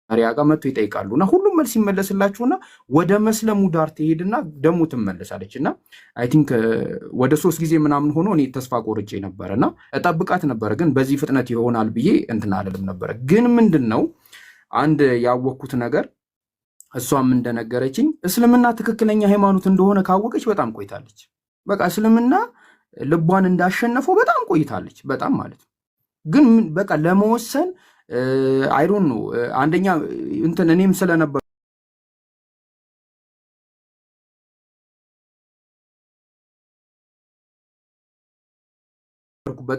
ሪያ ጋር መጥቶ ይጠይቃሉና ሁሉም መልስ ይመለስላችሁና ወደ መስለሙ ዳር ትሄድና ደግሞ ትመለሳለችና አይ ቲንክ ወደ 3 ጊዜ ምናምን ሆኖ እኔ ተስፋ ቆርጬ ነበርና እጠብቃት ነበር፣ ግን በዚህ ፍጥነት ይሆናል ብዬ እንትን አልልም ነበር። ግን ምንድነው አንድ ያወቅኩት ነገር እሷም እንደነገረችኝ እስልምና ትክክለኛ ሃይማኖት እንደሆነ ካወቀች በጣም ቆይታለች። በቃ እስልምና ልቧን እንዳሸነፈው በጣም ቆይታለች፣ በጣም ማለት ነው። ግን በቃ ለመወሰን አይ ዶንት ኖ አንደኛ እንትን እኔም ስለነበርኩበት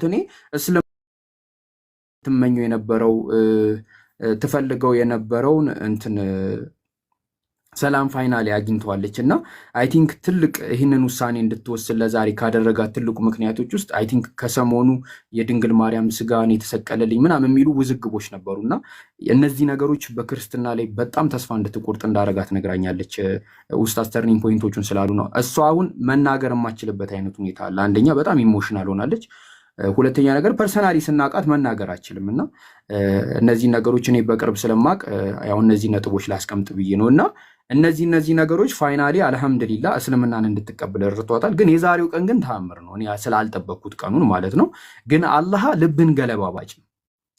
እኔ እስልምና ትመኘው የነበረው ትፈልገው የነበረውን እንትን ሰላም ፋይናሊ አግኝተዋለች እና አይ ቲንክ ትልቅ ይህንን ውሳኔ እንድትወስን ለዛሬ ካደረጋት ትልቁ ምክንያቶች ውስጥ አይ ቲንክ ከሰሞኑ የድንግል ማርያም ስጋን የተሰቀለልኝ ምናምን የሚሉ ውዝግቦች ነበሩና እነዚህ ነገሮች በክርስትና ላይ በጣም ተስፋ እንድትቆርጥ እንዳረጋት ነግራኛለች። ኡስታዝ ተርኒንግ ፖይንቶቹን ስላሉ ነው። እሷ አሁን መናገር የማችልበት አይነት ሁኔታ አለ። አንደኛ በጣም ኢሞሽናል ሆናለች። ሁለተኛ ነገር ፐርሰናሊ ስናቃት መናገር አችልም እና እነዚህ ነገሮች እኔ በቅርብ ስለማቅ ያው እነዚህ ነጥቦች ላስቀምጥ ብዬ ነው እና እነዚህ ነገሮች ፋይናሊ አልሐምዱሊላህ እስልምናን እንድትቀበል ረድቷታል። ግን የዛሬው ቀን ግን ተአምር ነው። እኔ ስላልጠበቅኩት ቀኑን ማለት ነው። ግን አላህ ልብህን ገለባባጭ ነው፣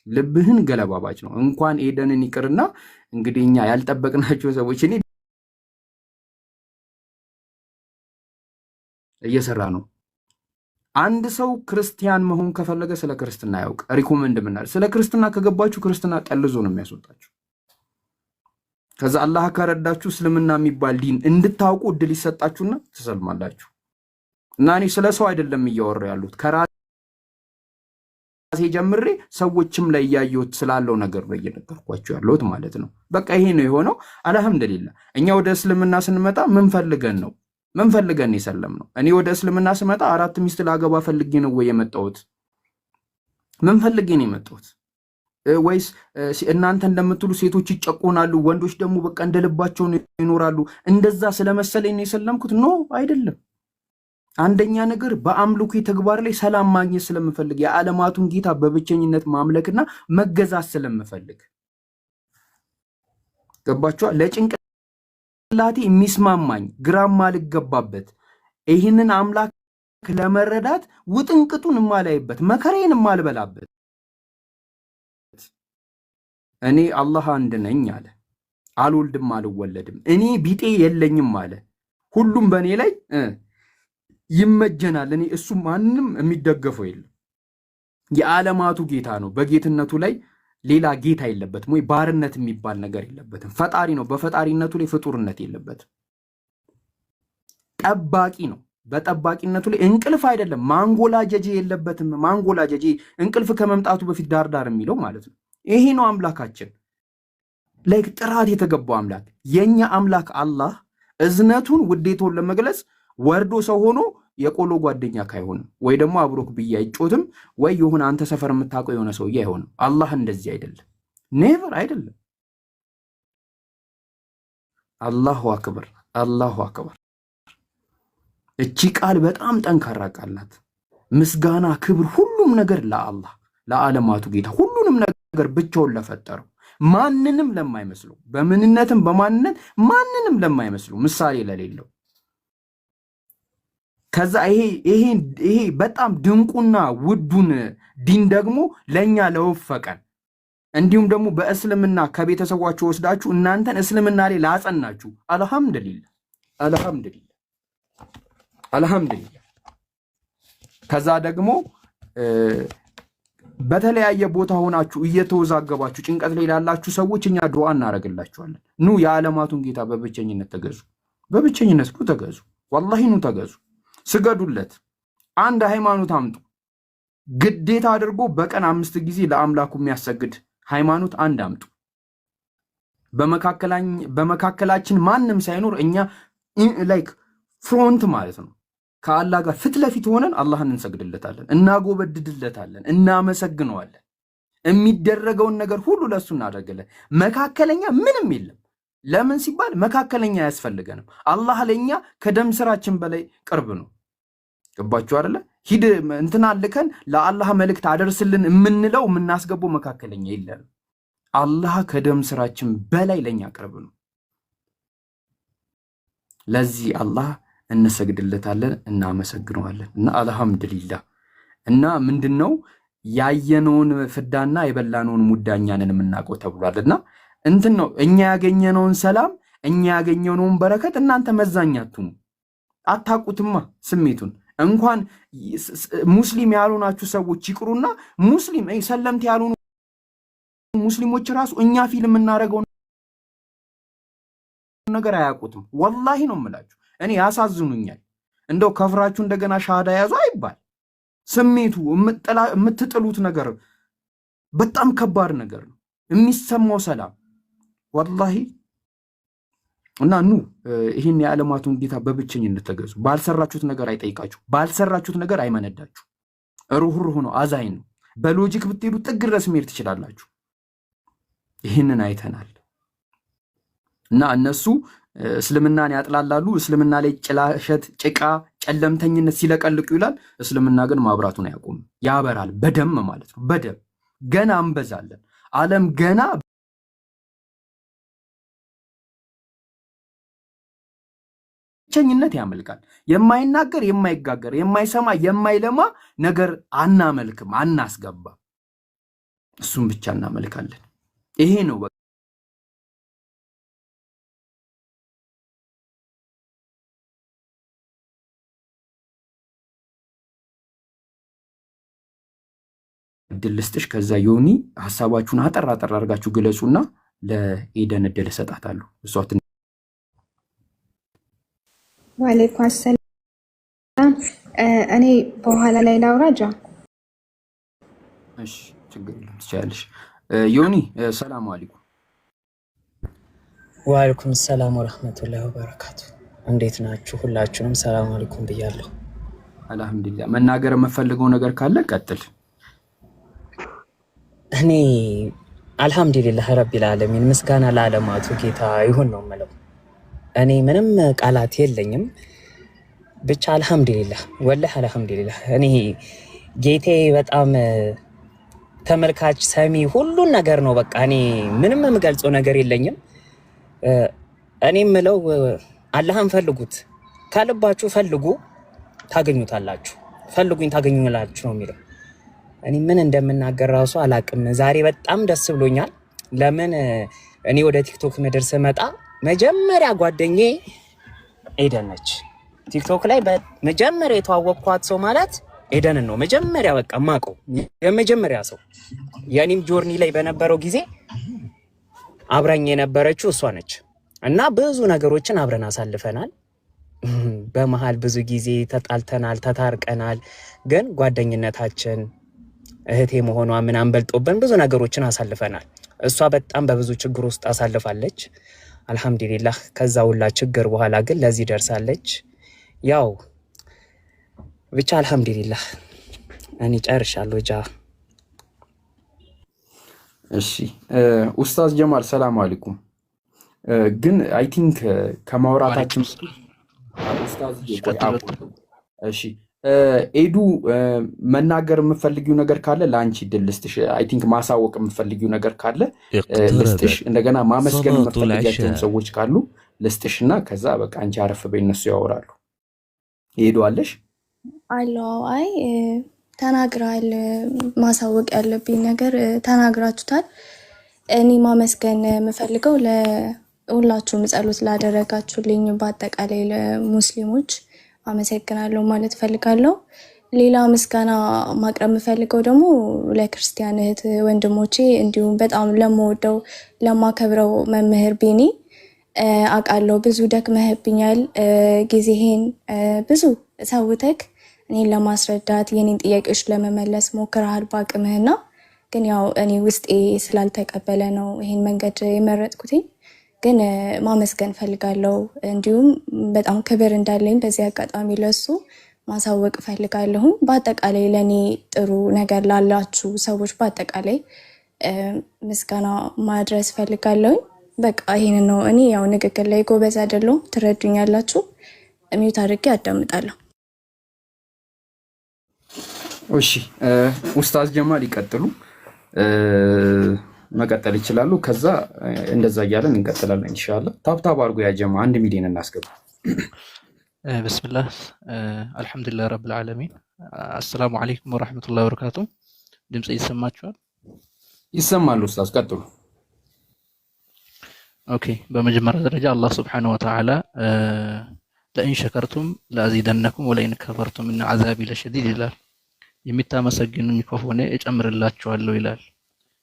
ልብህን ገለባባጭ ነው። እንኳን ኤደንን ይቅርና እንግዲህ እኛ ያልጠበቅናቸው ሰዎች እኔ እየሰራ ነው። አንድ ሰው ክርስቲያን መሆን ከፈለገ ስለ ክርስትና ያውቅ። ሪኮመንድ ምናል ስለ ክርስትና ከገባችሁ ክርስትና ቀልዞ ነው የሚያስወጣችሁ። ከዛ አላህ ከረዳችሁ እስልምና የሚባል ዲን እንድታውቁ እድል ይሰጣችሁና ትሰልማላችሁ። እና እኔ ስለ ሰው አይደለም እያወራ ያሉት ከራሴ ጀምሬ ሰዎችም ላይ እያየሁት ስላለው ነገር ነው እየነገርኳችሁ ያለሁት ማለት ነው። በቃ ይሄ ነው የሆነው። አልሐምዱሊላህ እኛ ወደ እስልምና ስንመጣ ምን ፈልገን የሰለም ነው። እኔ ወደ እስልምና ስመጣ 4 ሚስት ላገባ ፈልጌ ነው ወይ የመጣሁት? ምን ፈልጌ ነው የመጣሁት? ወይስ እናንተ እንደምትሉ ሴቶች ይጨቆናሉ፣ ወንዶች ደግሞ በቃ እንደልባቸው ይኖራሉ፣ እንደዛ ስለመሰለኝ ነው የሰለምኩት? ኖ አይደለም። አንደኛ ነገር በአምልኮ ተግባር ላይ ሰላም ማግኘት ስለምፈልግ፣ የዓለማቱን ጌታ በብቸኝነት ማምለክና መገዛት ስለምፈልግ። ገባችኋ? ለጭንቅላቴ የሚስማማኝ ግራም ማልገባበት ይህንን አምላክ ለመረዳት ውጥንቅጡን የማላይበት መከራዬን የማልበላበት እኔ አላህ አንድ ነኝ አለ። አልወልድም አልወለድም፣ እኔ ቢጤ የለኝም አለ። ሁሉም በእኔ ላይ ይመጀናል። እኔ እሱ ማንም የሚደገፈው የለም። የዓለማቱ ጌታ ነው። በጌትነቱ ላይ ሌላ ጌታ የለበትም፣ ወይ ባርነት የሚባል ነገር የለበትም። ፈጣሪ ነው። በፈጣሪነቱ ላይ ፍጡርነት የለበትም። ጠባቂ ነው። በጠባቂነቱ ላይ እንቅልፍ አይደለም ማንጎላጀጄ የለበትም። ማንጎላጀጄ እንቅልፍ ከመምጣቱ በፊት ዳርዳር የሚለው ማለት ነው። ይሄ ነው አምላካችን። ላይክ ጥራት የተገባው አምላክ የኛ አምላክ አላህ እዝነቱን ውዴቶን ለመግለጽ ወርዶ ሰው ሆኖ የቆሎ ጓደኛ ካይሆንም ወይ ደግሞ አብሮክ ብዬ አይጮትም ወይ የሆነ አንተ ሰፈር የምታውቀው የሆነ ሰውዬ አይሆንም። አላህ እንደዚህ አይደለም፣ ኔቨር አይደለም። አላሁ አክበር፣ አላሁ አክበር። እቺ ቃል በጣም ጠንካራ ቃል ናት። ምስጋና፣ ክብር፣ ሁሉም ነገር ለአላህ ለዓለማቱ ጌታ ሁሉንም ነገር ብቻውን ለፈጠረው ማንንም ለማይመስሉ በምንነትም በማንነት ማንንም ለማይመስሉ ምሳሌ ለሌለው ከዛ ይሄ በጣም ድንቁና ውዱን ዲን ደግሞ ለኛ ለወፈቀን እንዲሁም ደግሞ በእስልምና ከቤተሰባችሁ ወስዳችሁ እናንተን እስልምና ላይ ላጸናችሁ አልሐምዱሊላህ አልሐምዱሊላህ አልሐምዱሊላህ። ከዛ ደግሞ በተለያየ ቦታ ሆናችሁ እየተወዛገባችሁ ጭንቀት ላይ ላላችሁ ሰዎች እኛ ዱዓ እናደርግላችኋለን። ኑ የዓለማቱን ጌታ በብቸኝነት ተገዙ፣ በብቸኝነት ኑ ተገዙ፣ ወላሂ ኑ ተገዙ፣ ስገዱለት። አንድ ሃይማኖት አምጡ። ግዴታ አድርጎ በቀን 5 ጊዜ ለአምላኩ የሚያሰግድ ሃይማኖት አንድ አምጡ። በመካከላችን ማንም ሳይኖር እኛ ላይክ ፍሮንት ማለት ነው ከአላህ ጋር ፊት ለፊት ሆነን አላህን እንሰግድለታለን፣ እናጎበድድለታለን፣ እናመሰግነዋለን። የሚደረገውን ነገር ሁሉ ለሱ እናደርግለን። መካከለኛ ምንም የለም። ለምን ሲባል መካከለኛ አያስፈልገንም። አላህ ለኛ ከደም ስራችን በላይ ቅርብ ነው። ገባችሁ አይደለ? ሂድ እንትና ልከን ለአላህ መልእክት አደርስልን የምንለው የምናስገባው መካከለኛ የለንም። አላህ ከደም ስራችን በላይ ለኛ ቅርብ ነው። ለዚህ አላህ እንሰግድለታለን፣ እናመሰግነዋለን እና አልহামዱሊላህ እና ምንድነው ያየነውን ፍዳና የበላነውን ሙዳኛንን የምናውቀው ተብሏልና እንትን ነው እኛ ያገኘነውን ሰላም እኛ ያገኘነውን በረከት እናንተ መዛኛቱም አታቁትማ ስሜቱን እንኳን ሙስሊም ያልሆናችሁ ሰዎች ይቅሩና ሙስሊም ሰለምት ያልሆኑ ሙስሊሞች ራሱ እኛ ፊልም እናረጋው ነገር አያውቁትም። ወላሂ ነው የምላችሁ። እኔ ያሳዝኑኛል። እንደው ከፍራችሁ እንደገና ሻሃዳ ያዙ አይባል። ስሜቱ የምትጥሉት ነገር በጣም ከባድ ነገር ነው። የሚሰማው ሰላም ወላሂ እና ኑ ይህን የዓለማቱን ጌታ በብቸኝነት ተገዙ። ባልሰራችሁት ነገር አይጠይቃችሁ፣ ባልሰራችሁት ነገር አይመነዳችሁ። ሩህሩህ ነው፣ አዛኝ ነው። በሎጂክ ብትሄዱ ጥግ ድረስ መሄድ ትችላላችሁ። ይህንን አይተናል እና እነሱ እስልምናን ያጥላላሉ። እስልምና ላይ ጭላሸት፣ ጭቃ፣ ጨለምተኝነት ሲለቀልቁ ይላል። እስልምና ግን ማብራቱን አያቆም፣ ያበራል። በደም ማለት ነው። በደም ገና እንበዛለን። ዓለም ገና ብቸኝነት ያመልካል። የማይናገር የማይጋገር የማይሰማ የማይለማ ነገር አናመልክም፣ አናስገባም። እሱም ብቻ እናመልካለን። ይሄ ነው እድል ልስጥሽ። ከዛ ዮኒ ሐሳባችሁን አጠር አድርጋችሁ ግለጹና ለኤደን እድል እሰጣታለሁ። እሷ ወአለይኩም ሰላም። እኔ በኋላ ላይ ላውራጃ። እሺ ችግር የለም ትችያለሽ። ዮኒ ሰላም አለይኩም። ወአለይኩም ሰላም ወራህመቱላሂ ወበረካቱ። እንዴት ናችሁ? ሁላችሁንም ሰላም አለይኩም ብያለሁ። አልহামዱሊላህ። መናገር የምፈልገው ነገር ካለ ቀጥል። እኔ አልহামዱሊላህ ረቢል ዓለሚን ምስጋና ለዓለማቱ ጌታ ይሁን ነው የምለው። እኔ ምንም ቃላት የለኝም። ብቻ አልহামዱሊላህ ወላሂ አልহামዱሊላህ። እኔ ጌቴ በጣም ተመልካች ሰሚ ሁሉን ነገር ነው። በቃ እኔ ምንም የምገልጸው ነገር የለኝም። እኔ የምለው አላህን ፈልጉት፣ ካልባችሁ ፈልጉ ታገኙታላችሁ፣ ፈልጉኝ ታገኙላችሁ ነው የሚለው። እኔ ምን እንደምናገር ራሱ አላቅም። ዛሬ በጣም ደስ ብሎኛል። ለምን እኔ ወደ ቲክቶክ ምድር ስመጣ መጀመሪያ ጓደኛዬ ኤደን ነች። ቲክቶክ ላይ በመጀመሪያ የተዋወቅኳት ሰው ማለት ኤደን ነው። መጀመሪያ በቃ ማቀው የመጀመሪያ ሰው የኔም ጆርኒ ላይ በነበረው ጊዜ አብራኝ የነበረችው እሷ ነች እና ብዙ ነገሮችን አብረን አሳልፈናል። በመሃል ብዙ ጊዜ ተጣልተናል፣ ተታርቀናል። ግን ጓደኝነታችን እህቴ መሆኗ ምናምን በልጦብን ብዙ ነገሮችን አሳልፈናል። እሷ በጣም በብዙ ችግር ውስጥ አሳልፋለች። አልহামዱሊላህ ከዛ ሁላ ችግር በኋላ ግን ለዚህ ደርሳለች። ያው ብቻ አልহামዱሊላህ እኔ ጨርሻለሁ። ጃ እሺ ኡስታዝ ጀማል ሰላም አለይኩም። ግን አይ ቲንክ ከማውራታችን ኡስታዝ እሺ ኤዱ መናገር የምፈልጊው ነገር ካለ ለአንቺ ድል ልስጥሽ። አይ ቲንክ ማሳወቅ የምፈልጊው ነገር ካለ ልስጥሽ። እንደገና ማመስገን የምፈልጊያቸው ሰዎች ካሉ ልስጥሽና ከዛ በቃ አንቺ አረፍ በይ፣ እነሱ ያወራሉ። ኤዱ አለሽ? አለው። አይ ተናግራል። ማሳወቅ ያለብኝ ነገር ተናግራችሁታል። እኔ ማመስገን የምፈልገው ለሁላችሁም ጸሎት ላደረጋችሁልኝ በአጠቃላይ ለሙስሊሞች አመሰግናለሁ ማለት ፈልጋለሁ። ሌላ ምስጋና ማቅረብ የምፈልገው ደግሞ ለክርስቲያን እህት ወንድሞቼ እንዲሁም በጣም ለምወደው ለማከብረው መምህር ቢኒ አውቃለሁ ብዙ ደክመህብኛል። ጊዜህን ብዙ ሰውተክ እኔን ለማስረዳት የኔን ጥያቄዎች ለመመለስ ሞክረሃል በአቅምህና ግን ያው እኔ ውስጤ ስላልተቀበለ ነው ይሄን መንገድ የመረጥኩትኝ። ግን ማመስገን ፈልጋለሁ። እንዲሁም በጣም ክብር እንዳለኝ በዚህ አጋጣሚ ለሱ ማሳወቅ ፈልጋለሁ። በአጠቃላይ ለኔ ጥሩ ነገር ላላችሁ ሰዎች በአጠቃላይ ምስጋና ማድረስ ፈልጋለሁ። በቃ ይሄን ነው። እኔ ያው ንግግር ላይ ጎበዝ አይደለሁም፣ ትረዱኛላችሁ። ሚውት አድርጌ አዳምጣለሁ። እሺ ኡስታዝ ጀማል ይቀጥሉ። መቀጠል ይችላሉ። ከዛ እንደዛ እያለን እንቀጥላለን ኢንሻአላህ። ታብታብ አድርጎ ያ ጀማ 1 ሚሊዮን እናስገባ። ብስምላህ አልሐምዱሊላህ ረብል ዓለሚን። አሰላሙ አለይኩም ወራህመቱላሂ ወበረካቱ። ድምጽ ይሰማችኋል? ይሰማሉ ኡስታዝ ቀጥሉ። ኦኬ። በመጀመሪያ ደረጃ አላህ ሱብሓነሁ ወተዓላ ለኢን ሸከርቱም ለአዚደነኩም ወለኢን ከፈርቱም ኢነ ዐዛቢ ለሸዲድ ይላል። የሚታመሰግኑኝ ከሆነ እጨምርላችኋለሁ ይላል።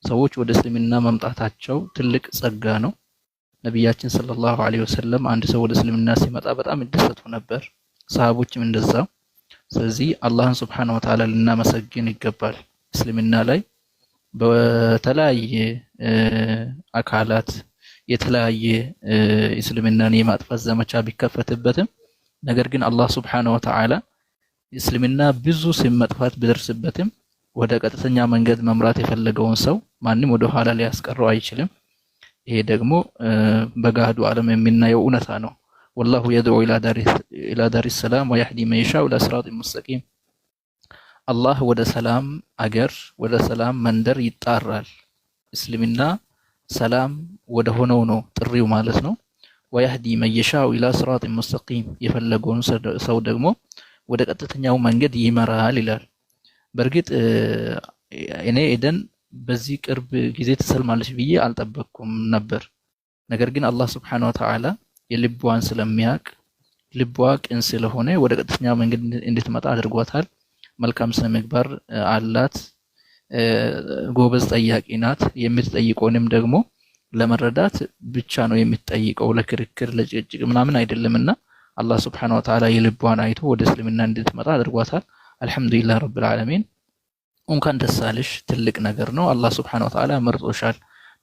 ሰዎች ወደ እስልምና መምጣታቸው ትልቅ ጸጋ ነው። ነቢያችን ሰለላሁ ዐለይሂ ወሰለም አንድ ሰው ወደ እስልምና ሲመጣ በጣም ይደሰቱ ነበር፣ ሰሃቦችም እንደዛው። ስለዚህ አላህን ሱብሓነሁ ወተዓላ ልናመሰግን ይገባል። እስልምና ላይ በተለያየ አካላት የተለያየ እስልምናን የማጥፋት ዘመቻ ቢከፈትበትም ነገር ግን አላህ ሱብሓነሁ ወተዓላ እስልምና ብዙ ስም መጥፋት ቢደርስበትም ወደ ቀጥተኛ መንገድ መምራት የፈለገውን ሰው ማንም ወደ ኋላ ሊያስቀረው አይችልም። ይሄ ደግሞ በጋዱ ዓለም የምናየው እውነታ ነው። ወላሁ የድዑ ኢላ ዳሪ ሰላም ወየህዲ መን የሻኡ ኢላ ሲራጢን ሙስተቂም። አላህ ወደ ሰላም አገር ወደ ሰላም መንደር ይጣራል። እስልምና ሰላም ወደ ሆነው ነው ጥሪው ማለት ነው። ወየህዲ መን የሻኡ ኢላ ሲራጢን ሙስተቂም፣ የፈለገውን ሰው ደግሞ ወደ ቀጥተኛው መንገድ ይመራል ይላል። በእርግጥ እኔ ኤደን በዚህ ቅርብ ጊዜ ትሰልማለች ብዬ አልጠበቅኩም ነበር። ነገር ግን አላህ ሱብሓነሁ ወተዓላ የልቧን ስለሚያውቅ ልቧ ቅን ስለሆነ ወደ ቀጥተኛ መንገድ እንድትመጣ አድርጓታል። መልካም ስነ ምግባር አላት፣ ጎበዝ ጠያቂ ናት። የምትጠይቀውንም ደግሞ ለመረዳት ብቻ ነው የምትጠይቀው፣ ለክርክር ለጭቅጭቅ ምናምን አይደለምና አላህ ሱብሓነሁ ወተዓላ የልቧን አይቶ ወደ እስልምና እንድትመጣ አድርጓታል። አልሐምዱሊላህ ረብል ዓለሚን። እንኳን ደስ አለሽ፣ ትልቅ ነገር ነው። አላህ ሱብሓነሁ ወተዓላ መርጦሻል።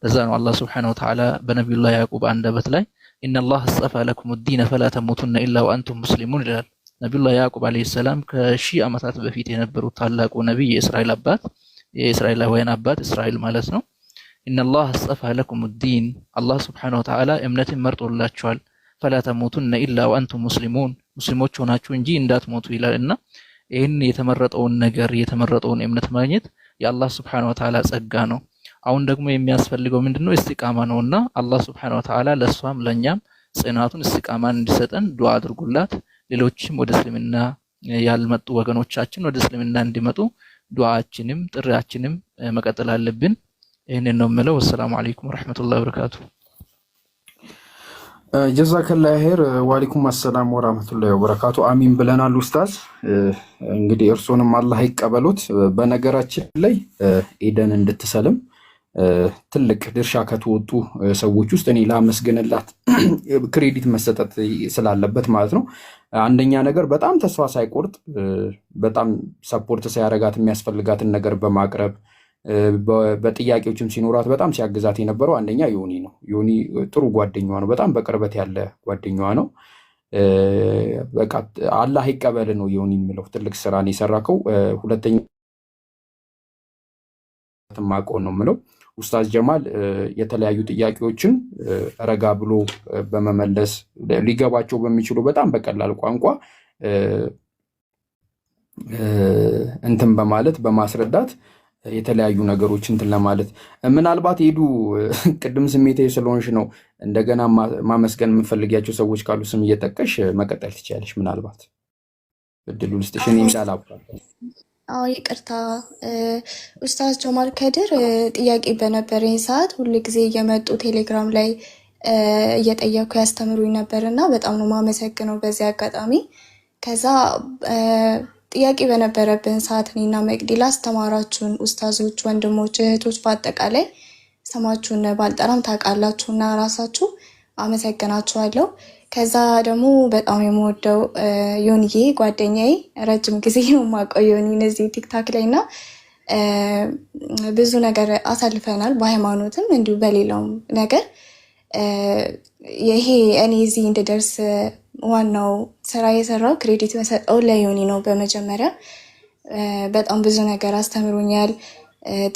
ለዛ ነው አላህ ሱብሓነሁ ወተዓላ በነቢዩላህ ያዕቁብ አንደበት ላይ ኢነላህ አስጠፋ ለኩም ዲነ ፈላ ተሙቱነ ኢላ ወአንቱም ሙስሊሙን ይላል። ነቢዩላህ ያዕቁብ ዓለይሂ ሰላም ከሺህ ዓመታት በፊት የነበሩት ታላቁ ነቢይ የእስራኤል አባት የእስራኤላውያን አባት እስራኤል ማለት ነው። ኢነላህ አስጠፋ ለኩም ዲን፣ አላህ ሱብሓነሁ ወተዓላ እምነትን መርጦላችኋል። ፈላ ተሙቱነ ኢላ ወአንቱም ሙስሊሙን፣ ሙስሊሞች ሆናችሁ እንጂ እንዳትሞቱ ይላልና ይህን የተመረጠውን ነገር የተመረጠውን እምነት ማግኘት የአላህ ሱብሓነሁ ወተዓላ ጸጋ ነው። አሁን ደግሞ የሚያስፈልገው ምንድነው? እስቲቃማ ነውና አላህ ሱብሓነሁ ወተዓላ ለሷም ለኛም ጽናቱን እስቲቃማን እንዲሰጠን ዱዓ አድርጉላት። ሌሎችም ወደ እስልምና ያልመጡ ወገኖቻችን ወደ እስልምና እንዲመጡ ዱዓችንም ጥሪያችንም መቀጠል አለብን። ይህንን ነው የምለው። ወሰላሙ አለይኩም ወራህመቱላሂ ወበረካቱ። ጀዛከላህ ኸይር። ወአለይኩም አሰላም ወራህመቱላሂ ወበረካቱ። አሚን ብለናል ኡስታዝ። እንግዲህ እርሶንም አላህ ይቀበሉት። በነገራችን ላይ ኤደን እንድትሰልም ትልቅ ድርሻ ከተወጡ ሰዎች ውስጥ እኔ ላመስግንላት ክሬዲት መሰጠት ስላለበት ማለት ነው። አንደኛ ነገር በጣም ተስፋ ሳይቆርጥ በጣም ሰፖርት ሳያረጋት የሚያስፈልጋትን ነገር በማቅረብ በጥያቄዎችም ሲኖራት በጣም ሲያግዛት የነበረው አንደኛ ዮኒ ነው። ዮኒ ጥሩ ጓደኛዋ ነው፣ በጣም በቅርበት ያለ ጓደኛዋ ነው። በቃ አላህ ይቀበል ነው ዮኒ የሚለው። ትልቅ ስራን የሰራከው። ሁለተኛ ማቀው ነው የምለው ኡስታዝ ጀማል የተለያዩ ጥያቄዎችን ረጋ ብሎ በመመለስ ሊገባቸው በሚችሉ በጣም በቀላል ቋንቋ እንትን በማለት በማስረዳት የተለያዩ ነገሮች እንትን ለማለት ምናልባት ሄዱ ቅድም ስሜታዊ ስለሆንሽ ነው እንደገና ማመስገን የምፈልጊያቸው ሰዎች ካሉ ስም እየጠቀሽ መቀጠል ትችላለሽ። ምናልባት እድሉ ልስጥሽ እኔ እንዳላባል። አዎ ይቅርታ ኡስታዝ ጀማል ከድር ጥያቄ በነበረኝ ሰዓት ሁሉ ጊዜ እየመጡ ቴሌግራም ላይ እየጠየኩ ያስተምሩኝ ነበርና በጣም ነው ማመሰግነው በዚህ አጋጣሚ። ከዛ ጥያቄ በነበረብን ሰዓት እኔና መቅዲ ላስተማራችሁን ኡስታዞች፣ ወንድሞች፣ እህቶች በአጠቃላይ ስማችሁን ባልጠራም ታውቃላችሁና ራሳችሁ አመሰግናችኋለሁ። ከዛ ደግሞ በጣም የምወደው ዮኒዬ ጓደኛዬ፣ ረጅም ጊዜ ነው የማውቀው ዮኒን እዚህ ቲክታክ ላይ እና ብዙ ነገር አሳልፈናል፣ በሃይማኖትም እንዲሁ በሌላውም ነገር። ይሄ እኔ እዚህ እንድደርስ ዋናው ስራ የሰራው ክሬዲት መሰጠው ለዮኒ ነው። በመጀመሪያ በጣም ብዙ ነገር አስተምሮኛል።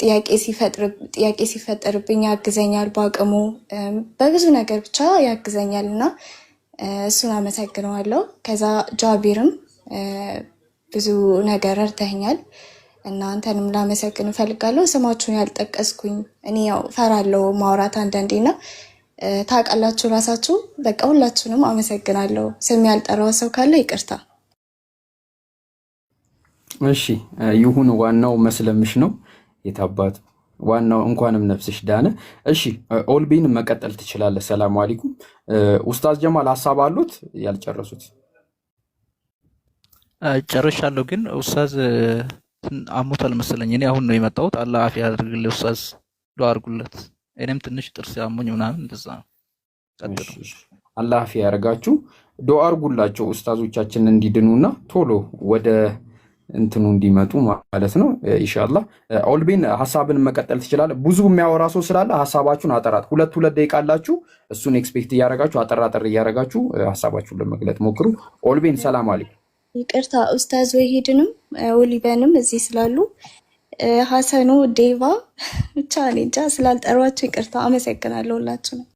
ጥያቄ ሲፈጠርብኝ ያግዘኛል፣ በአቅሙ በብዙ ነገር ብቻ ያግዘኛል እና እሱን አመሰግነዋለሁ። ከዛ ጃቢርም ብዙ ነገር ረድተኛል እና አንተንም ላመሰግን እፈልጋለሁ። ስማችሁን ያልጠቀስኩኝ እኔ ያው ፈራለሁ ማውራት አንዳንዴና ታውቃላችሁ ራሳችሁ። በቃ ሁላችሁንም አመሰግናለሁ። ስም ያልጠራው ሰው ካለ ይቅርታ። እሺ ይሁን፣ ዋናው መስለምሽ ነው የታባቱ ዋናው እንኳንም ነፍስሽ ዳነ። እሺ ኦልቢን መቀጠል ትችላለህ። ሰላም አለይኩም። ኡስታዝ ጀማል ሀሳብ አሉት ያልጨረሱት? ጨርሻለሁ፣ ግን ኡስታዝ አሞታል መሰለኝ። እኔ አሁን ነው የመጣሁት። አላህ አፊያ ያድርግልህ ኡስታዝ፣ ዱአ አድርጉለት። እኔም ትንሽ ጥርስ ያሞኝ ምናምን እንደዛ ነው። ቀጥሉ። አላህ አፊያ ያርጋችሁ። ዱአ አድርጉላቸው ኡስታዞቻችን እንዲድኑና ቶሎ ወደ እንትኑ እንዲመጡ ማለት ነው ኢንሻአላህ። ኦልቢን ሐሳብን መቀጠል ትችላለህ። ብዙ የሚያወራ ሰው ስላለ ሐሳባችሁን አጠራት፣ ሁለት ደቂቃ አላችሁ። እሱን ኤክስፔክት እያረጋችሁ አጠራጠር እያረጋችሁ ሐሳባችሁን ለመግለጥ ሞክሩ። ኦልቢን ሰላም አለይኩም። ይቅርታ ኡስታዝ ወሂድንም ኦሊቨንም እዚህ ስላሉ ሐሰኑ ዴቫ ብቻ እኔ እንጃ ስላልጠሯችሁ ይቅርታ። አመሰግናለሁ ሁላችሁ ነው።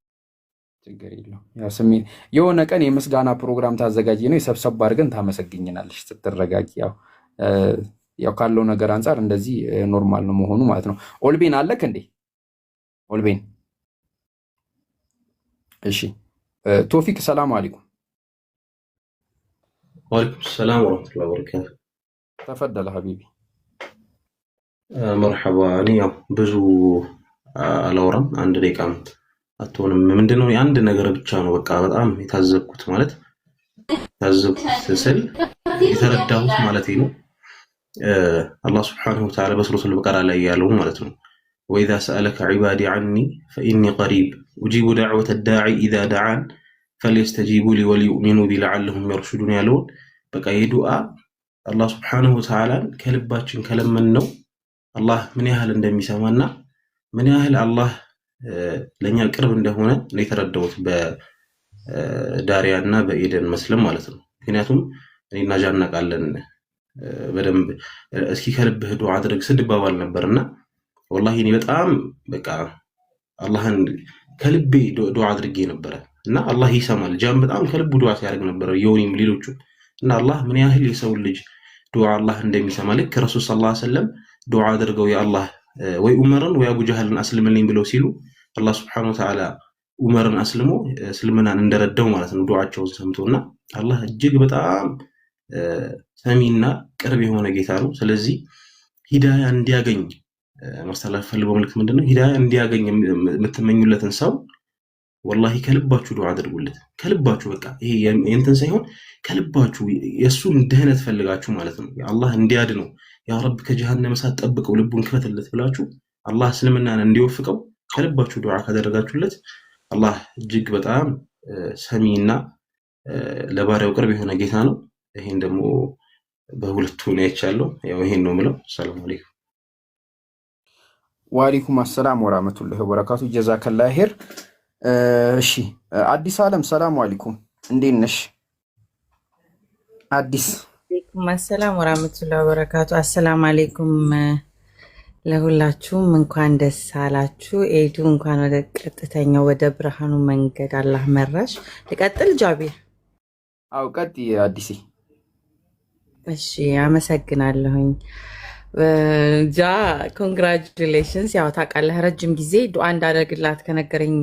ችግር የለውም። ያው ስሜን የሆነ ቀን የምስጋና ፕሮግራም ታዘጋጅ ነው የሰብሰብ አድርገን ታመሰግኝናለሽ ስትረጋጊ። ያው ካለው ነገር አንፃር እንደዚህ ኖርማል ነው መሆኑ ማለት ነው። ኦልቤን አለክ እንዴ? ኦልቤን እሺ። ቶፊክ ሰላም አለይኩም። ወአለይኩም ሰላም ወራህመቱላሂ ወበረካቱ። ተፈደለ ሀቢቢ። መርሐባ። እኔ ያው ብዙ አላወራም፣ አንድ ደቂቃም አትሆንም። ምንድነው የአንድ ነገር ብቻ ነው በቃ በጣም የታዘብኩት ማለት ታዘብኩት ስል የተረዳሁት ማለት ነው። አላህ ስብሓነሁ ወተዓላ በሱረቱል በቀራ ላይ ያለው ማለት ነው ወኢዛ ሰአለከ ዒባዲ ዐኒ ፈኢኒ ቀሪብ ኡጂቡ ደዕወተ ዳዒ ኢዛ ደዓን ፈልየስተጂቡ ሊ ወሊዩእሚኑ ቢ ለዐለሁም የርሹዱን ያለውን በቃ የዱዓ አላህ ስብሓነሁ ወተዓላን ከልባችን ከለመንነው አላህ ምን ያህል እንደሚሰማና ምን ያህል አላህ ለእኛ ቅርብ እንደሆነ ነው የተረዳሁት በዳሪያ እና በኤደን መስለም ማለት ነው። ምክንያቱም እኔና ጃ እናውቃለን በደንብ እስኪ ከልብህ ዱዓ አድርግ ስንባባል ነበርና ወላሂ እኔ በጣም በቃ አላህን ከልቤ ዱዓ አድርጌ ነበረ እና አላህ ይሰማል። ጃም በጣም ከልቡ ዱዓ ሲያደርግ ነበር፣ የሆነም ሌሎቹ እና አላህ ምን ያህል የሰው ልጅ ዱዓ አላህ እንደሚሰማ ልክ ረሱል ሰለላሁ ዐለይሂ ወሰለም ዱዓ አድርገው የአላህ ወይ ዑመርን ወይ አቡ ጀህልን አስልምልኝ ብለው ሲሉ አላህ ሱብሓነሁ ወተዓላ ዑመርን አስልሞ እስልምናን እንደረዳው ማለት ነው ዱዓቸውን ሰምቶና አላህ እጅግ በጣም ሰሚና ቅርብ የሆነ ጌታ ነው። ስለዚህ ሂዳያ እንዲያገኝ ማስተላለፍ ፈልገው መልእክት ምንድነው? ሂዳያ እንዲያገኝ የምትመኙለትን ሰው ወላሂ ከልባችሁ ዱዓ አድርጉለት። ከልባችሁ በቃ ይሄ እንትን ሳይሆን ከልባችሁ የሱን ድህነት ፈልጋችሁ ማለት ነው። አላህ እንዲያድነው ያ ረብ ከጀሃነም እሳት ጠብቀው ልቡን ክፈትለት ብላችሁ አላህ እስልምናን እንዲወፍቀው ከልባችሁ ዱዓ ካደረጋችሁለት አላህ እጅግ በጣም ሰሚና ለባሪያው ቅርብ የሆነ ጌታ ነው። ይሄን ደግሞ በሁለቱ ነው አይቻለሁ። ያው ይሄን ነው የምለው። ሰላም አለይኩም። ወአለይኩም ሰላም ወራህመቱላሂ ወበረካቱ። ጀዛከላህ ኸይር። እሺ አዲስ ዓለም ሰላም አለይኩም፣ እንዴት ነሽ? አዲስ ወአለይኩም ሰላም ወራህመቱላሂ ወበረካቱ። አሰላም አለይኩም ለሁላችሁም እንኳን ደስ አላችሁ። ኤዱ እንኳን ወደ ቀጥተኛው ወደ ብርሃኑ መንገድ አላህ መራሽ። ልቀጥል ጃቢር? አው ቀጥይ አዲስ። እሺ አመሰግናለሁኝ። ጃ ኮንግራቹሌሽንስ። ያው ታውቃለህ ረጅም ጊዜ ዱዓ እንዳደርግላት ከነገረኝ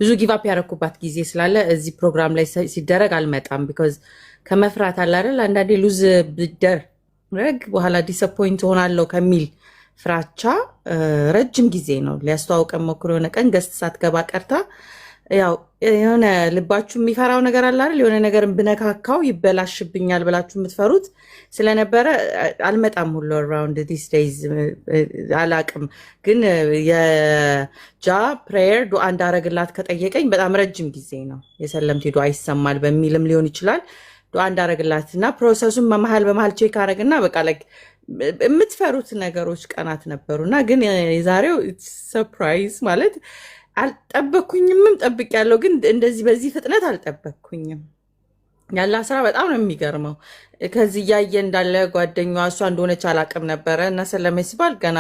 ብዙ ጊቫፕ ያደረኩባት ጊዜ ስላለ እዚህ ፕሮግራም ላይ ሲደረግ አልመጣም። ቢኮዝ ከመፍራት አለ አይደል አንዳንዴ ሉዝ ብደረግ በኋላ ዲስአፖይንት ሆናለሁ ከሚል ፍራቻ ረጅም ጊዜ ነው ሊያስተዋውቀን ሞክሮ የሆነ ቀን ገስት ሳትገባ ቀርታ ያው የሆነ ልባችሁ የሚፈራው ነገር አለ አይደል የሆነ ነገርን ብነካካው ይበላሽብኛል ብላችሁ የምትፈሩት ስለነበረ አልመጣም ሁሉ አራውንድ ዲስ ዴይዝ አላቅም። ግን የጃ ፕሬየር ዱዓ እንዳረግላት ከጠየቀኝ በጣም ረጅም ጊዜ ነው። የሰለምቴ ዱዓ ይሰማል በሚልም ሊሆን ይችላል ዱዓ እንዳረግላትና ፕሮሰሱን በመሃል ቼክ አረግና በቃ ላይክ የምትፈሩት ነገሮች ቀናት ነበሩና ግን የዛሬው ሰርፕራይዝ ማለት አልጠበኩኝምም። ጠብቄያለሁ ግን እንደዚህ በዚህ ፍጥነት አልጠበኩኝም። ያላ ስራ በጣም ነው የሚገርመው። ከዚህ እያየ እንዳለ ጓደኛዋ እሷ እንደሆነች አላቅም ነበረ እና ሰለሜ ሲባል ገና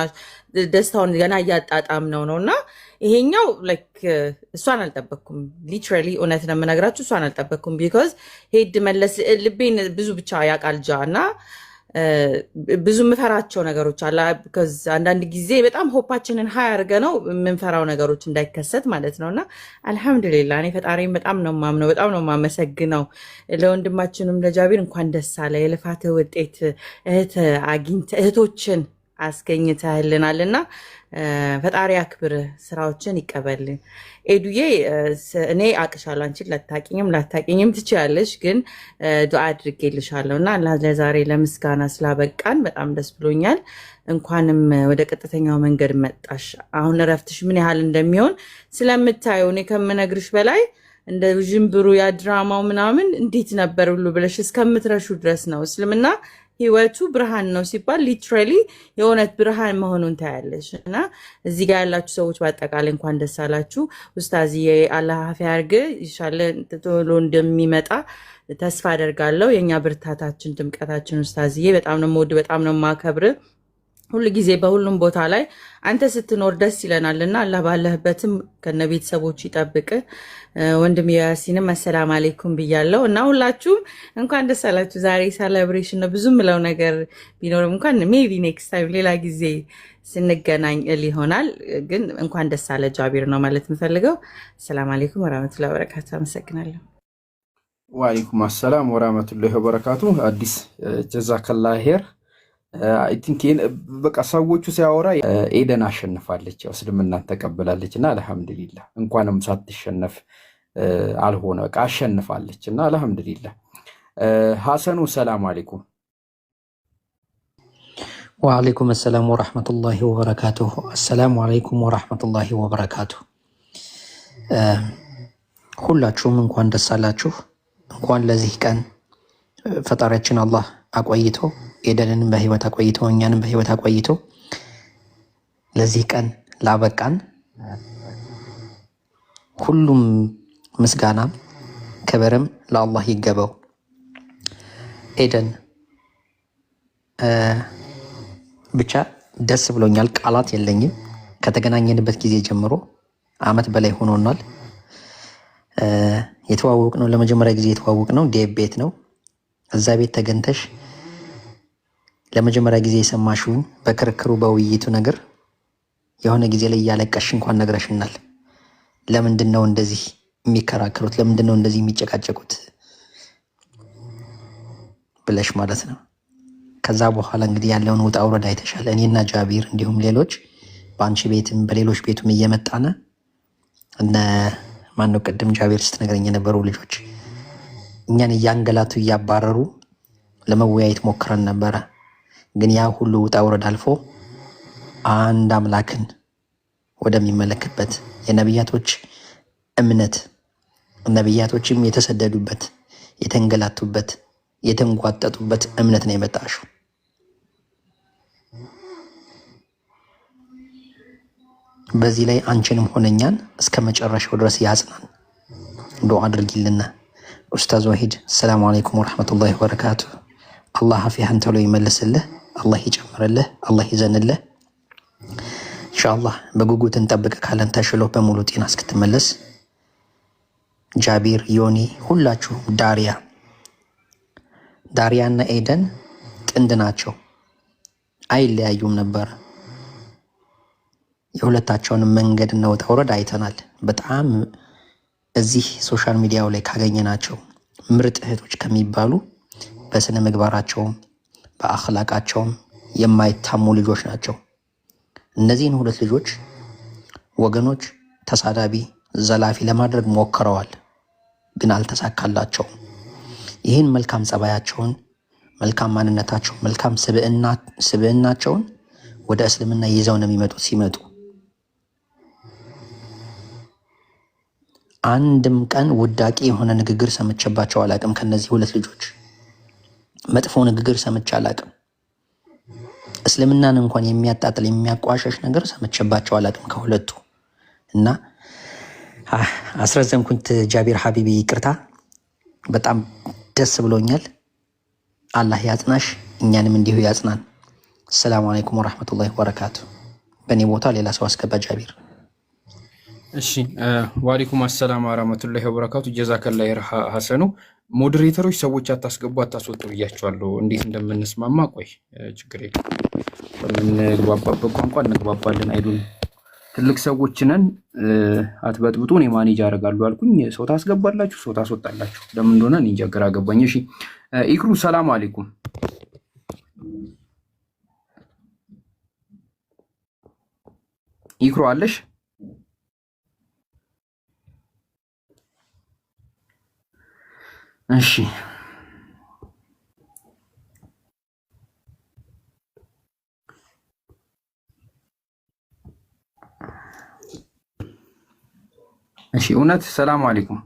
ደስታውን ገና እያጣጣም ነው እና ይሄኛው ላይክ እሷን አልጠበኩም። ሊትራሊ እውነት ነው የምነግራችሁ እሷን አልጠበኩም። ቢኮዝ ሄድ መለስ ልቤን ብዙ ብቻ ያቃልጃ እና ብዙ የምፈራቸው ነገሮች አለ። አንዳንድ ጊዜ በጣም ሆፓችንን ሀይ አድርገ ነው የምንፈራው ነገሮች እንዳይከሰት ማለት ነው። እና አልሐምዱሊላ እኔ ፈጣሪን በጣም ነው ማምነው፣ በጣም ነው ማመሰግነው። ለወንድማችንም ለጃቢር እንኳን ደስ አለ። የልፋትህ ውጤት እህቶችን አስገኝተህልናል እና ፈጣሪ አክብርህ፣ ስራዎችን ይቀበልን። ኤዱዬ እኔ አቅሻለሁ፣ አንቺን ላታቂኝም ትችያለሽ፣ ግን ዱዓ አድርጌልሻለሁ እና ለዛሬ ለምስጋና ስላበቃን በጣም ደስ ብሎኛል። እንኳንም ወደ ቀጥተኛው መንገድ መጣሽ። አሁን እረፍትሽ ምን ያህል እንደሚሆን ስለምታየው እኔ ከምነግርሽ በላይ እንደ ዥንብሩ ያ ድራማው ምናምን እንዴት ነበር ሁሉ ብለሽ እስከምትረሹ ድረስ ነው። እስልምና ህይወቱ ብርሃን ነው ሲባል ሊትራሊ የእውነት ብርሃን መሆኑን ታያለሽ። እና እዚህ ጋር ያላችሁ ሰዎች በአጠቃላይ እንኳን ደስ አላችሁ። ኡስታዝዬ አላህ አፊያ ያርግ፣ ይሻለ ቶሎ እንደሚመጣ ተስፋ አደርጋለሁ። የእኛ ብርታታችን ድምቀታችን ኡስታዝዬ፣ በጣም ነው የምወድ፣ በጣም ነው የማከብር። ሁሉ ጊዜ በሁሉም ቦታ ላይ አንተ ስትኖር ደስ ይለናል እና አላህ ባለህበትም ከነ ቤተሰቦች ይጠብቅ። ወንድም ያሲንም አሰላም አለይኩም ብያለሁ እና ሁላችሁም እንኳን ደስ አላችሁ። ዛሬ ሴሌብሬሽን ነው። ብዙ ምለው ነገር ቢኖርም እንኳን ሜቢ ኔክስት ታይም ሌላ ጊዜ ስንገናኝ ይሆናል። ግን እንኳን ደስ አለ ጃቢር ነው ማለት የምፈልገው። አሰላም አለይኩም ወራህመቱላሂ ወበረካቱ። አመሰግናለሁ። ወአለይኩም አሰላም ወራህመቱላሂ ወበረካቱ። አዲስ ጀዛከላህ ሄር አይ ቲንክ በቃ ሰዎቹ ሲያወራ ኤደን አሸንፋለች፣ ያው እስልምናን ተቀብላለች እና አልሐምዱሊላህ። እንኳንም ሳትሸነፍ አልሆነ በቃ አሸንፋለች እና አልሐምዱሊላህ። ሐሰኑ ሰላም አለይኩም። ወአለይኩም ሰላም ወራህመቱላሂ ወበረካቱሁ። አሰላሙ አለይኩም ወራህመቱላሂ ወበረካቱሁ። ሁላችሁም እንኳን ደስ አላችሁ። እንኳን ለዚህ ቀን ፈጣሪያችን አላህ አቆይቶ ኤደንንም በህይወት አቆይቶ እኛንም በህይወት አቆይቶ ለዚህ ቀን ላበቃን ሁሉም ምስጋናም ክብርም ለአላህ ይገባው። ኤደን ብቻ ደስ ብሎኛል፣ ቃላት የለኝም። ከተገናኘንበት ጊዜ ጀምሮ አመት በላይ ሆኖናል። የተዋወቅ ነው ለመጀመሪያ ጊዜ የተዋወቅ ነው ዴብ ቤት ነው። እዛ ቤት ተገንተሽ ለመጀመሪያ ጊዜ የሰማሽውን በክርክሩ በውይይቱ ነገር የሆነ ጊዜ ላይ እያለቀሽ እንኳን ነግረሽናል። ለምንድን ነው እንደዚህ የሚከራከሩት? ለምንድን ነው እንደዚህ የሚጨቃጨቁት ብለሽ ማለት ነው። ከዛ በኋላ እንግዲህ ያለውን ውጣ ውረድ አይተሻል። እኔና ጃቢር እንዲሁም ሌሎች በአንቺ ቤትም በሌሎች ቤቱም እየመጣነ እነ ማነው ቅድም ጃቢር ስትነግረኝ የነበሩ ልጆች እኛን እያንገላቱ እያባረሩ ለመወያየት ሞክረን ነበረ። ግን ያ ሁሉ ውጣ ውረድ አልፎ አንድ አምላክን ወደሚመለክበት የነቢያቶች እምነት ነቢያቶችም የተሰደዱበት የተንገላቱበት የተንጓጠጡበት እምነት ነው የመጣሽው። በዚህ ላይ አንቺንም ሆነኛን እስከ መጨረሻው ድረስ ያጽናን። ዱዓ አድርጊልና። ኡስታዝ ወሂድ ሰላም አለይኩም ወራህመቱላሂ ወበረካቱ። አላህ አፊያህን ቶሎ ይመልስልህ፣ አላህ ይጨምርልህ፣ አላህ ይዘንልህ። ኢንሻአላህ በጉጉት እንጠብቅ ካለን ተሽሎ በሙሉ ጤና እስክትመለስ። ጃቢር፣ ዮኒ፣ ሁላችሁም ዳሪያ እና ኤደን ጥንድ ናቸው፣ አይለያዩም ነበር። የሁለታቸውን መንገድ እና ውጣ ውረድ አይተናል። በጣም እዚህ ሶሻል ሚዲያው ላይ ካገኘናቸው ምርጥ እህቶች ከሚባሉ በስነ ምግባራቸውም በአኽላቃቸውም የማይታሙ ልጆች ናቸው። እነዚህን ሁለት ልጆች ወገኖች ተሳዳቢ፣ ዘላፊ ለማድረግ ሞክረዋል፣ ግን አልተሳካላቸውም። ይህን መልካም ጸባያቸውን፣ መልካም ማንነታቸውን፣ መልካም ስብዕናቸውን ወደ እስልምና ይዘው ነው የሚመጡት። ሲመጡ አንድም ቀን ውዳቂ የሆነ ንግግር ሰምቼባቸው አላቅም። ከነዚህ ሁለት ልጆች መጥፎ ንግግር ሰምቼ አላቅም። እስልምናን እንኳን የሚያጣጥል የሚያቋሸሽ ነገር ሰምቼባቸው አላቅም ከሁለቱ። እና አስረዘምኩት። ጃቢር ሀቢቢ ይቅርታ፣ በጣም ደስ ብሎኛል። አላህ ያጽናሽ፣ እኛንም እንዲሁ ያጽናን። ሰላም አለይኩም ወራህመቱላሂ ወበረካቱ። በእኔ ቦታ ሌላ ሰው አስገባ ጃቢር። እሺ ወአለይኩም አሰላም ወራህመቱላሂ ወበረካቱ። ጀዛከላህ ሐሰኑ። ሞዴሬተሮች ሰዎች አታስገቡ አታስወጡ ብያቸዋለሁ። እንዴት እንደምንስማማ ቆይ ችግር የለም። በምንግባባበት ቋንቋ እንግባባለን። አይዱን ትልቅ ሰዎች ነን አትበጥብጡ፣ እኔ ማኔጅ አደርጋለሁ አልኩኝ። ሰው ታስገባላችሁ፣ ሰው ታስወጣላችሁ። ለምን እንደሆነ እኔ እንጃ ግራ ገባኝ። እሺ ኢክሩ ሰላም አለይኩም። ኢክሩ አለሽ? እሺ እሺ እውነት ሰላም አለይኩም።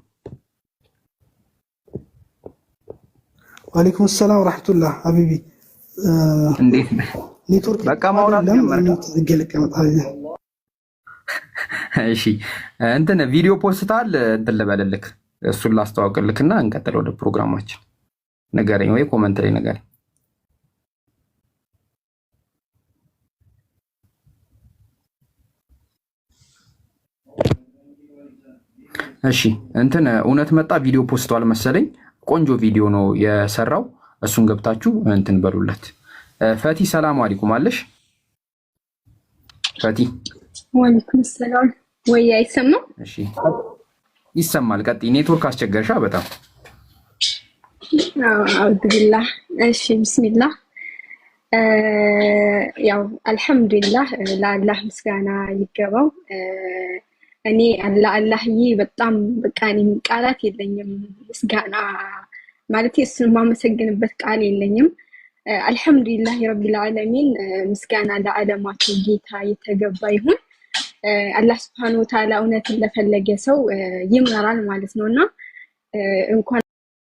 ወአለይኩም ሰላም ወራህመቱላህ ሀቢቢ እንዴት ነህ? ኔትወርክ በቃ ማውራት ጀመርክ? እሺ እንትን ቪዲዮ ፖስታል እንትን ልበልልክ፣ እሱን ላስተዋውቅልክና እንቀጥል ወደ ፕሮግራማችን። ንገረኝ ወይ ኮመንት ላይ ንገረኝ። እሺ እንትን እውነት መጣ ቪዲዮ ፖስቷል መሰለኝ። ቆንጆ ቪዲዮ ነው የሰራው። እሱን ገብታችሁ እንትን በሉለት። ፈቲ ሰላም አለይኩም አለሽ? ፈቲ ወአለይኩም ሰላም። ወይ አይሰማም? እሺ ይሰማል። ቀጥይ። ኔትወርክ አስቸገርሻ በጣም። አውዱቢላህ። እሺ ቢስሚላህ። ያው አልሐምዱሊላህ ለአላህ ምስጋና ይገባው። እኔ ለአላህዬ በጣም በቃ እኔ ቃላት የለኝም። ምስጋና ማለት እሱን ማመሰግንበት ቃል የለኝም። አልሐምዱሊላህ ረቢል ዓለሚን። ምስጋና ለዓለማቱ ጌታ የተገባ ይሁን። አላህ ሱብሓነሁ ወተዓላ እውነትን ለፈለገ ሰው ይመራል ማለት ነውና እንኳን